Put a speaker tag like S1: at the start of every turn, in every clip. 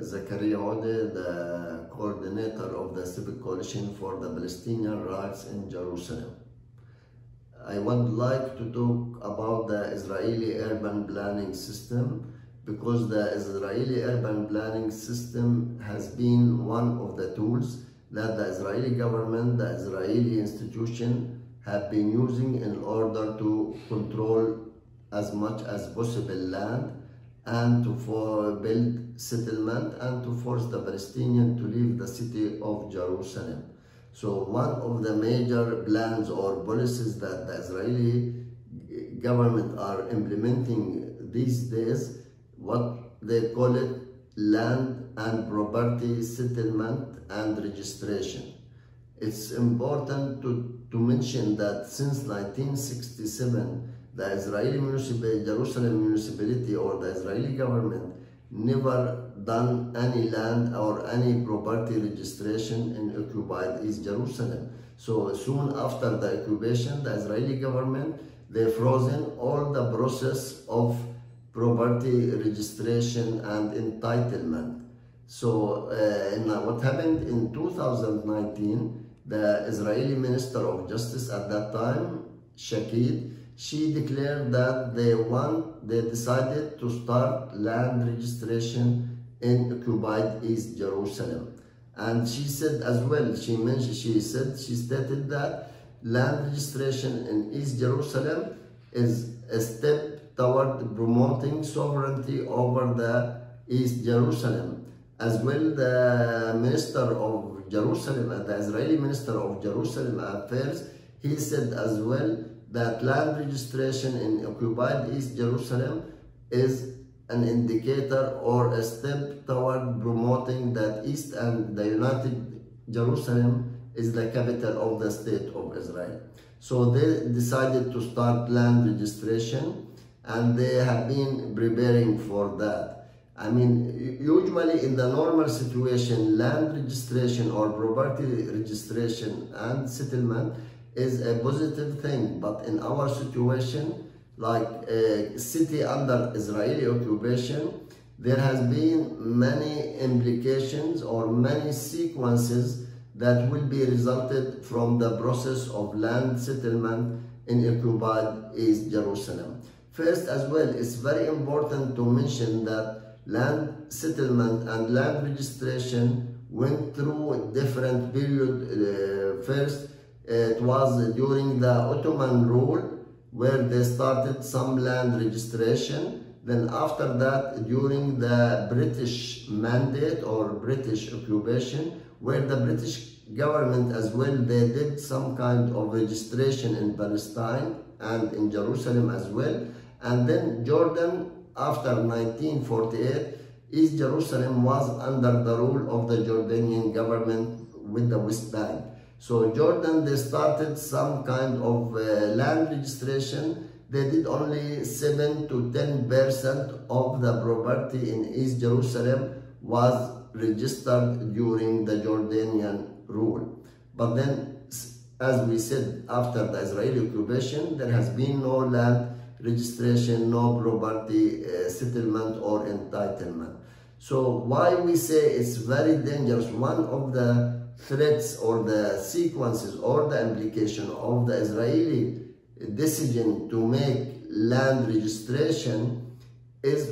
S1: Zakaria Odeh, the coordinator of the Civic Coalition for the Palestinian Rights in Jerusalem. I would like to talk about the Israeli urban planning system, because the Israeli urban planning system has been one of the tools that the Israeli government, the Israeli institution have been using in order to control as much as possible land and to build settlement and to force the Palestinians to leave the city of Jerusalem. So one of the major plans or policies that the Israeli government are implementing these days, what they call it land and property settlement and registration. It's important to mention that since 1967, the Israeli Jerusalem municipality or the Israeli government never done any land or any property registration in occupied East Jerusalem. So soon after the occupation, the Israeli government, they frozen all the process of property registration and entitlement. So what happened in 2019, the Israeli Minister of Justice at that time, Shakid, she declared that they decided to start land registration in occupied East Jerusalem. And she said as well, she stated that land registration in East Jerusalem is a step toward promoting sovereignty over the East Jerusalem. As well, the Minister of Jerusalem, the Israeli Minister of Jerusalem Affairs, he said as well that land registration in occupied East Jerusalem is an indicator or a step toward promoting that East and the United Jerusalem is the capital of the state of Israel. So they decided to start land registration, and they have been preparing for that. I mean, usually in the normal situation, land registration or property registration and settlement is a positive thing, but in our situation, like a city under Israeli occupation, there has been many implications or many sequences that will be resulted from the process of land settlement in occupied East Jerusalem. First as well, it's very important to mention that land settlement and land registration went through a different period. First, it was during the Ottoman rule where they started some land registration. Then after that, during the British mandate or British occupation, where the British government as well, they did some kind of registration in Palestine and in Jerusalem as well. And then Jordan, after 1948, East Jerusalem was under the rule of the Jordanian government with the West Bank. So Jordan, they started some kind of land registration. They did only 7 to 10% of the property in East Jerusalem was registered during the Jordanian rule. But then, as we said, after the Israeli occupation, there has been no land registration, no property settlement or entitlement. So why we say it's very dangerous, one of the threats or the sequences or the implication of the Israeli decision to make land registration is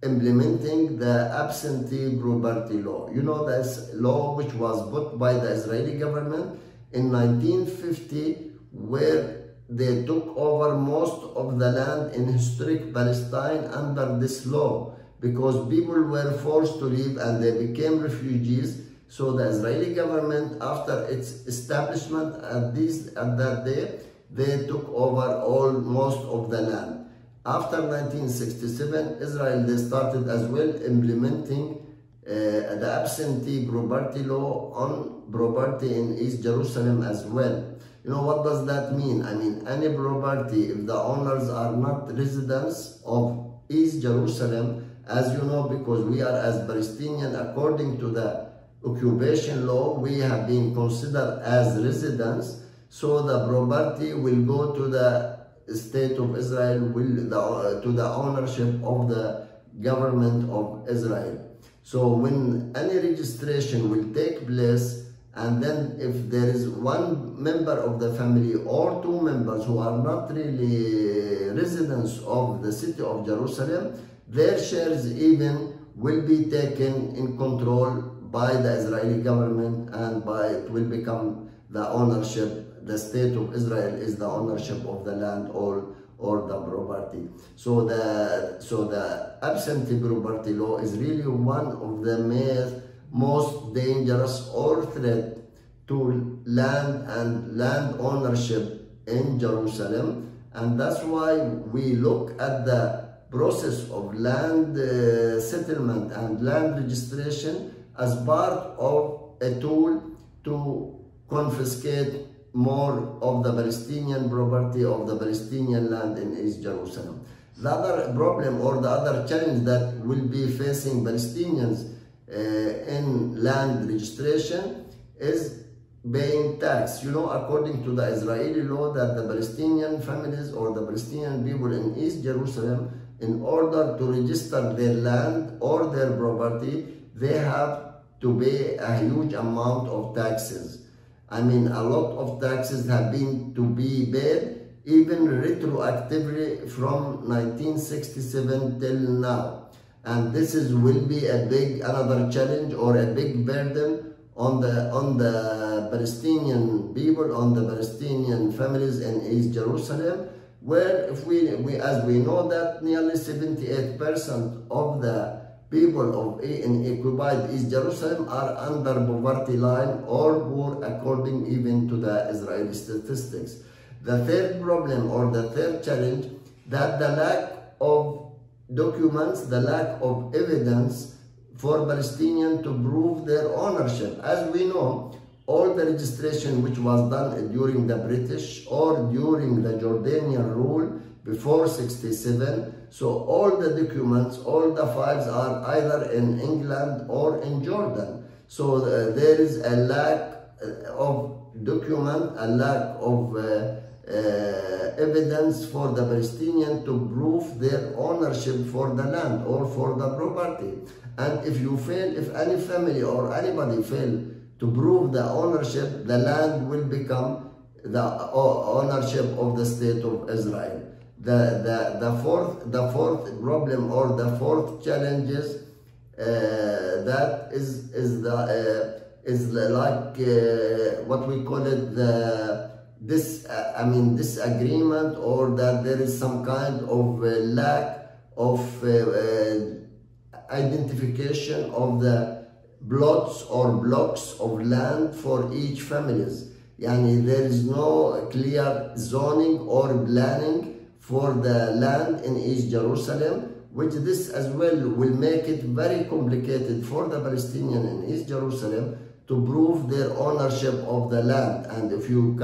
S1: implementing the absentee property law. You know, this law which was put by the Israeli government in 1950, where they took over most of the land in historic Palestine under this law, because people were forced to leave and they became refugees. So the Israeli government, after its establishment at that day, they took over most of the land. After 1967, Israel, they started as well implementing the absentee property law on property in East Jerusalem as well. You know, what does that mean? I mean, any property, if the owners are not residents of East Jerusalem, as you know, because we are as Palestinian, according to the occupation law, we have been considered as residents. So the property will go to the state of Israel, to the ownership of the government of Israel. So when any registration will take place, and then if there is one member of the family or two members who are not really residents of the city of Jerusalem, their shares even will be taken in control by the Israeli government, and it will become the ownership. The state of Israel is the ownership of the land or the property. So the absentee property law is really one of the most dangerous or threat to land and land ownership in Jerusalem, and that's why we look at the process of land settlement and land registration as part of a tool to confiscate more of the Palestinian property, of the Palestinian land in East Jerusalem. The other problem or the other challenge that will be facing Palestinians in land registration is paying tax. You know, according to the Israeli law, that the Palestinian families or the Palestinian people in East Jerusalem, in order to register their land or their property, they have to pay a huge amount of taxes. I mean, a lot of taxes have been to be paid, even retroactively from 1967 till now. And this will be another challenge or a big burden on the Palestinian people, on the Palestinian families in East Jerusalem, where as we know that nearly 78% of the people in occupied East Jerusalem are under poverty line or poor, according even to the Israeli statistics. The third problem or the third challenge, that the lack of documents, the lack of evidence for Palestinians to prove their ownership. As we know, all the registration which was done during the British or during the Jordanian rule before 67, so all the documents, all the files are either in England or in Jordan. So there is a lack of document, a lack of evidence for the Palestinian to prove their ownership for the land or for the property. And if any family or anybody fail to prove the ownership, the land will become the ownership of the state of Israel. The fourth problem or the fourth challenge is that is like what we call it disagreement, or that there is some kind of lack of identification of the plots or blocks of land for each families. Yani there is no clear zoning or planning for the land in East Jerusalem, which this as well will make it very complicated for the Palestinian in East Jerusalem to prove their ownership of the land. And if you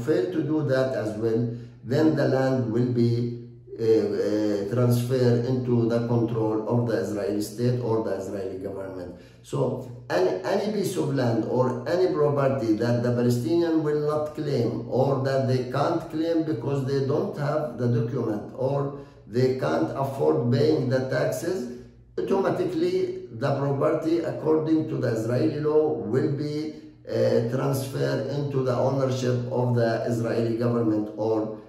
S1: fail to do that as well, then the land will be transferred into the control of the Israeli state or the Israeli government. So any piece of land or any property that the Palestinian will not claim, or that they can't claim because they don't have the document or they can't afford paying the taxes, automatically the property, according to the Israeli law, will be transferred into the ownership of the Israeli government or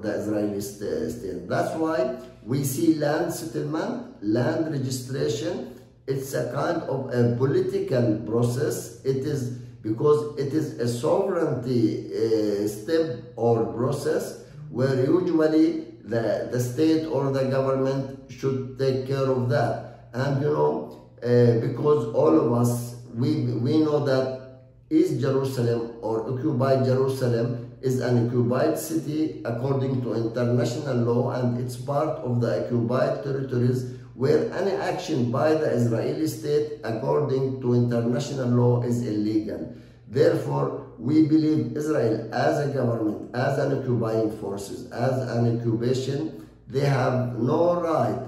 S1: the Israeli state. That's why we see land settlement, land registration. It's a kind of a political process. It is because it is a sovereignty step or process where usually the state or the government should take care of that. And you know, because all of us, we know that East Jerusalem or occupied Jerusalem is an occupied city according to international law, and it's part of the occupied territories where any action by the Israeli state according to international law is illegal. Therefore, we believe Israel as a government, as an occupying forces, as an occupation, they have no right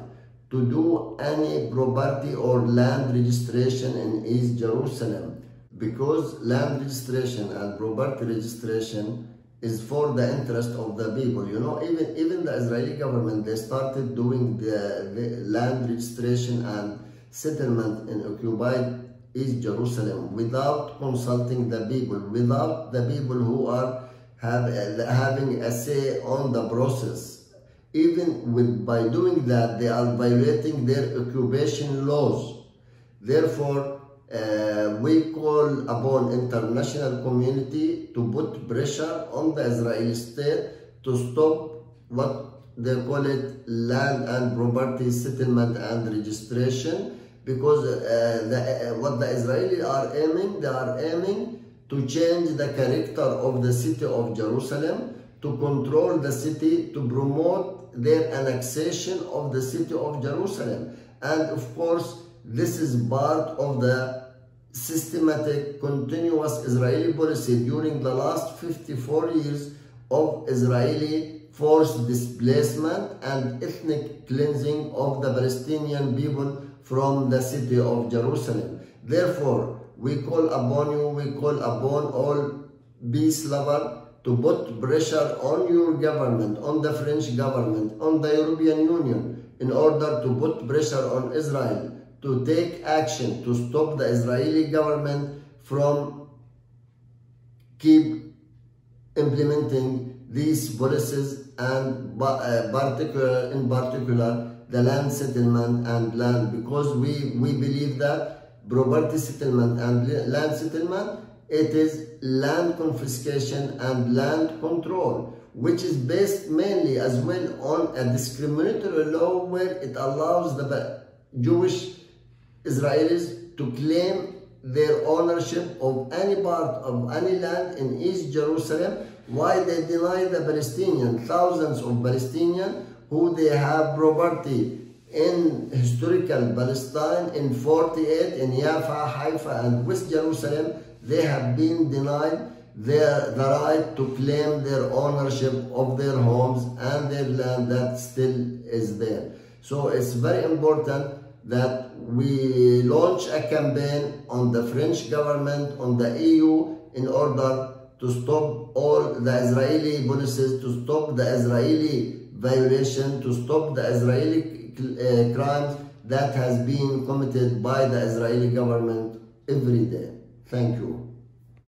S1: to do any property or land registration in East Jerusalem, because land registration and property registration is for the interest of the people. You know, even the Israeli government, they started doing the land registration and settlement in occupied East Jerusalem without consulting the people, without the people who are having a say on the process. Even by doing that, they are violating their occupation laws. Therefore, we call upon international community to put pressure on the Israeli state to stop what they call it land and property settlement and registration, because what the Israelis are aiming, they are aiming to change the character of the city of Jerusalem, to control the city, to promote their annexation of the city of Jerusalem. And of course, this is part of the systematic, continuous Israeli policy during the last 54 years of Israeli forced displacement and ethnic cleansing of the Palestinian people from the city of Jerusalem. Therefore, we call upon you, we call upon all peace lovers to put pressure on your government, on the French government, on the European Union, in order to put pressure on Israel to take action to stop the Israeli government from keep implementing these policies, and in particular the land settlement and land, because we believe that property settlement and land settlement, it is land confiscation and land control, which is based mainly as well on a discriminatory law where it allows the Jewish Israelis to claim their ownership of any part of any land in East Jerusalem, while they deny the Palestinians, thousands of Palestinians who they have property in historical Palestine, in 48, in Jaffa, Haifa and West Jerusalem. They have been denied the right to claim their ownership of their homes and their land that still is there. So it's very important that we launch a campaign on the French government, on the EU, in order to stop all the Israeli policies, to stop the Israeli violation, to stop the Israeli crimes that has been committed by the Israeli government every day. Thank you.